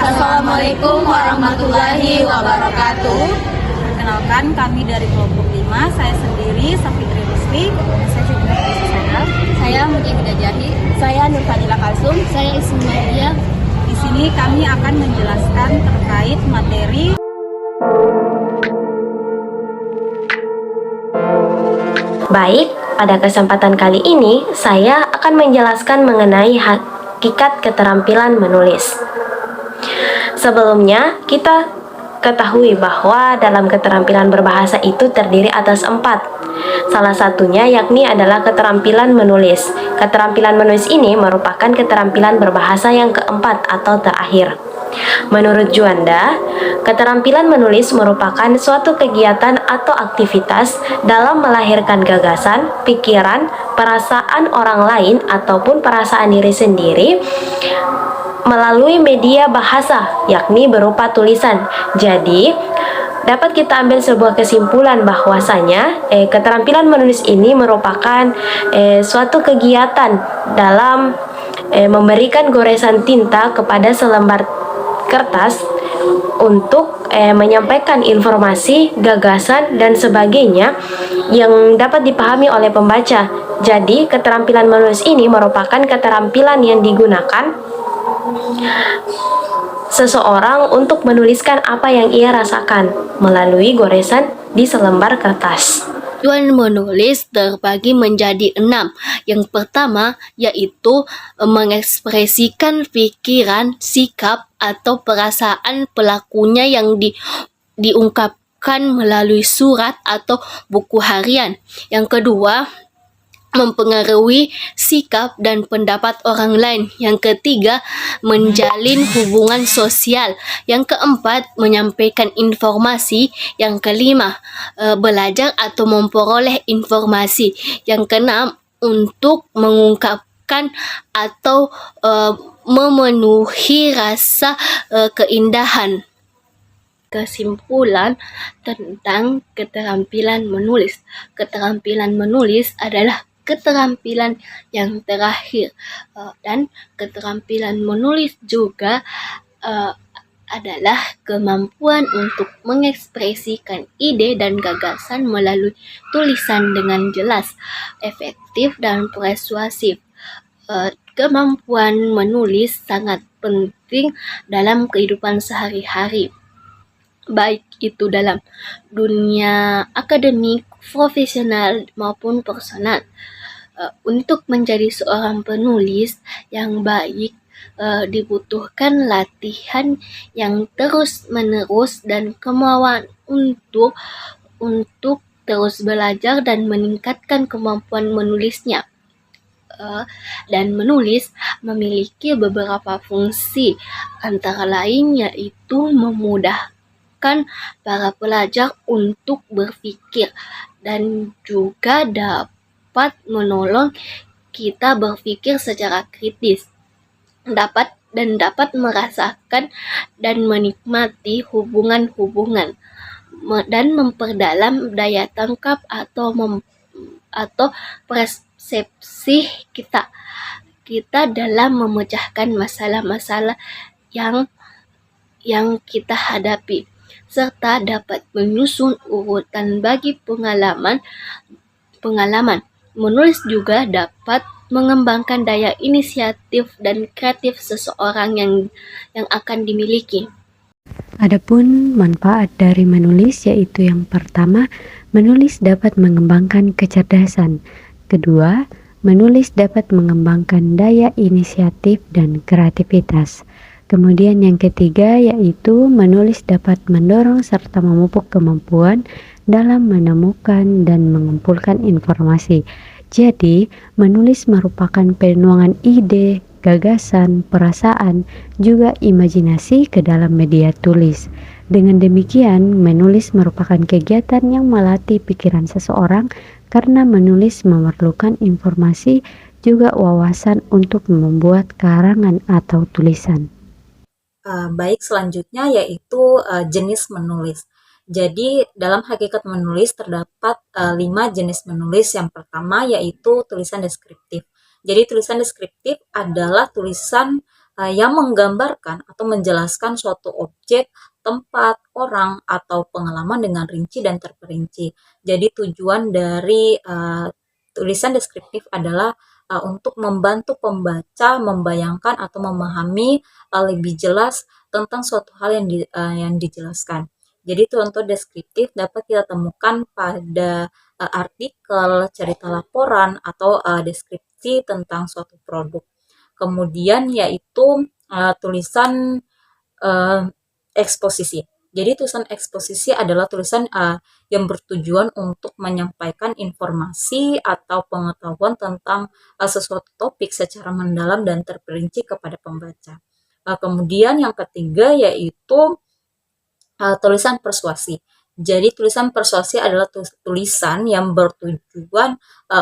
Assalamualaikum warahmatullahi wabarakatuh. Perkenalkan, kami dari kelompok 5. Saya sendiri Safitri Rizky. Saya juga Susana. Saya Mujahida Jahi. Saya Nurfadila Kalsum. Saya Ismail. Di sini kami akan menjelaskan terkait materi. Baik, pada kesempatan kali ini saya akan menjelaskan mengenai hakikat keterampilan menulis. Sebelumnya, kita ketahui bahwa dalam keterampilan berbahasa itu terdiri atas 4. Salah satunya yakni adalah keterampilan menulis. Keterampilan menulis ini merupakan keterampilan berbahasa yang keempat atau terakhir. Menurut Juanda, keterampilan menulis merupakan suatu kegiatan atau aktivitas dalam melahirkan gagasan, pikiran, perasaan orang lain ataupun perasaan diri sendiri melalui media bahasa, yakni berupa tulisan. Jadi, dapat kita ambil sebuah kesimpulan bahwasanya keterampilan menulis ini merupakan suatu kegiatan dalam memberikan goresan tinta kepada selembar kertas untuk menyampaikan informasi, gagasan, dan sebagainya yang dapat dipahami oleh pembaca. Jadi, keterampilan menulis ini merupakan keterampilan yang digunakan seseorang untuk menuliskan apa yang ia rasakan melalui goresan di selembar kertas. Tujuan menulis terbagi menjadi 6. Yang pertama yaitu mengekspresikan pikiran, sikap, atau perasaan pelakunya yang diungkapkan melalui surat atau buku harian. Yang kedua, mempengaruhi sikap dan pendapat orang lain. Yang ketiga, menjalin hubungan sosial. Yang keempat, menyampaikan informasi. Yang kelima, belajar atau memperoleh informasi. Yang keenam, untuk mengungkapkan atau memenuhi rasa keindahan. Kesimpulan tentang keterampilan menulis. Keterampilan menulis adalah keterampilan yang terakhir, dan keterampilan menulis juga adalah kemampuan untuk mengekspresikan ide dan gagasan melalui tulisan dengan jelas, efektif, dan persuasif. Kemampuan menulis sangat penting dalam kehidupan sehari-hari, baik itu dalam dunia akademik, profesional, maupun personal. Untuk menjadi seorang penulis yang baik, dibutuhkan latihan yang terus-menerus dan kemauan untuk terus belajar dan meningkatkan kemampuan menulisnya. Dan menulis memiliki beberapa fungsi, antara lain yaitu memudahkan para pelajar untuk berpikir dan juga dapat menolong kita berpikir secara kritis, dapat merasakan dan menikmati hubungan-hubungan, dan memperdalam daya tangkap atau persepsi kita dalam memecahkan masalah-masalah yang kita hadapi, serta dapat menyusun urutan bagi pengalaman. Menulis juga dapat mengembangkan daya inisiatif dan kreatif seseorang yang akan dimiliki. Adapun manfaat dari menulis yaitu yang pertama, menulis dapat mengembangkan kecerdasan. Kedua, menulis dapat mengembangkan daya inisiatif dan kreativitas. Kemudian yang ketiga yaitu menulis dapat mendorong serta memupuk kemampuan dalam menemukan dan mengumpulkan informasi. Jadi, menulis merupakan penuangan ide, gagasan, perasaan, juga imajinasi ke dalam media tulis. Dengan demikian, menulis merupakan kegiatan yang melatih pikiran seseorang karena menulis memerlukan informasi juga wawasan untuk membuat karangan atau tulisan. Baik, selanjutnya yaitu jenis menulis. Jadi dalam hakikat menulis terdapat 5 jenis menulis. Yang pertama yaitu tulisan deskriptif. Jadi tulisan deskriptif adalah tulisan yang menggambarkan atau menjelaskan suatu objek, tempat, orang, atau pengalaman dengan rinci dan terperinci. Jadi tujuan dari tulisan deskriptif adalah untuk membantu pembaca membayangkan atau memahami lebih jelas tentang suatu hal yang dijelaskan. Jadi contoh deskriptif dapat kita temukan pada artikel, cerita laporan, atau deskripsi tentang suatu produk. Kemudian yaitu tulisan eksposisi. Jadi tulisan eksposisi adalah tulisan yang bertujuan untuk menyampaikan informasi atau pengetahuan tentang sesuatu topik secara mendalam dan terperinci kepada pembaca. Kemudian yang ketiga yaitu tulisan persuasi. Jadi tulisan persuasi adalah tulisan yang bertujuan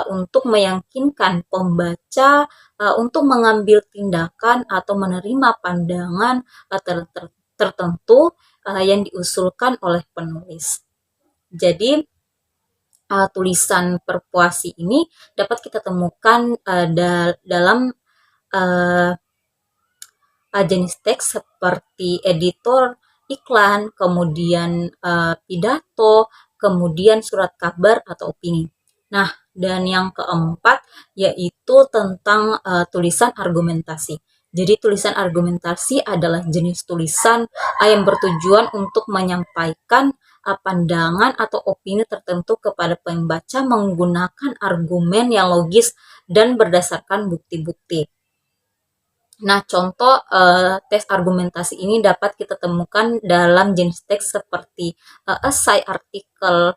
untuk meyakinkan pembaca untuk mengambil tindakan atau menerima pandangan tertentu yang diusulkan oleh penulis. Jadi tulisan persuasi ini dapat kita temukan dalam jenis teks seperti editor, iklan, kemudian pidato, kemudian surat kabar atau opini. Nah, dan yang keempat yaitu tentang tulisan argumentasi. Jadi tulisan argumentasi adalah jenis tulisan yang bertujuan untuk menyampaikan pandangan atau opini tertentu kepada pembaca menggunakan argumen yang logis dan berdasarkan bukti-bukti. Nah, contoh teks argumentasi ini dapat kita temukan dalam jenis teks seperti esai, artikel,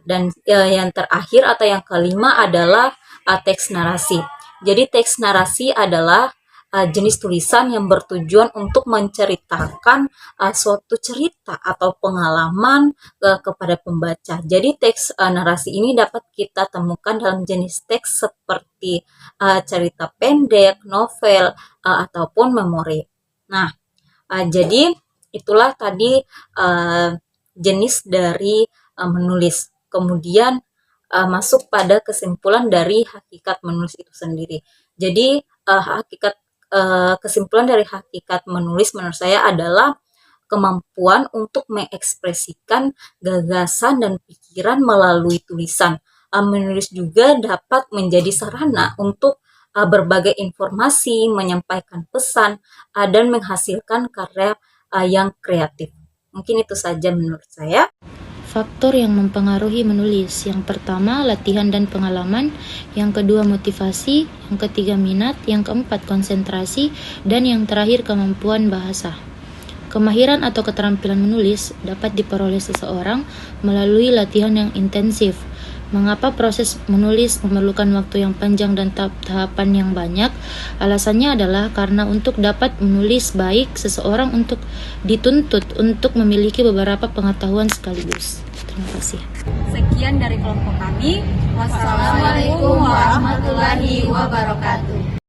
dan yang terakhir atau yang kelima adalah teks narasi. Jadi teks narasi adalah jenis tulisan yang bertujuan untuk menceritakan suatu cerita atau pengalaman kepada pembaca. Jadi teks narasi ini dapat kita temukan dalam jenis teks seperti cerita pendek, novel, ataupun memori. Nah, jadi itulah tadi jenis dari menulis. Kemudian masuk pada kesimpulan dari hakikat menulis itu sendiri. Jadi kesimpulan dari hakikat menulis menurut saya adalah kemampuan untuk mengekspresikan gagasan dan pikiran melalui tulisan. Menulis juga dapat menjadi sarana untuk berbagai informasi, menyampaikan pesan, dan menghasilkan karya yang kreatif. Mungkin itu saja menurut saya. Faktor yang mempengaruhi menulis. Yang pertama, latihan dan pengalaman. Yang kedua, motivasi. Yang ketiga, minat. Yang keempat, konsentrasi. Dan yang terakhir, kemampuan bahasa. Kemahiran atau keterampilan menulis dapat diperoleh seseorang melalui latihan yang intensif. Mengapa proses menulis memerlukan waktu yang panjang dan tahapan yang banyak? Alasannya adalah karena untuk dapat menulis baik, seseorang untuk dituntut untuk memiliki beberapa pengetahuan sekaligus. Terima kasih. Sekian dari kelompok kami. Wassalamualaikum warahmatullahi wabarakatuh.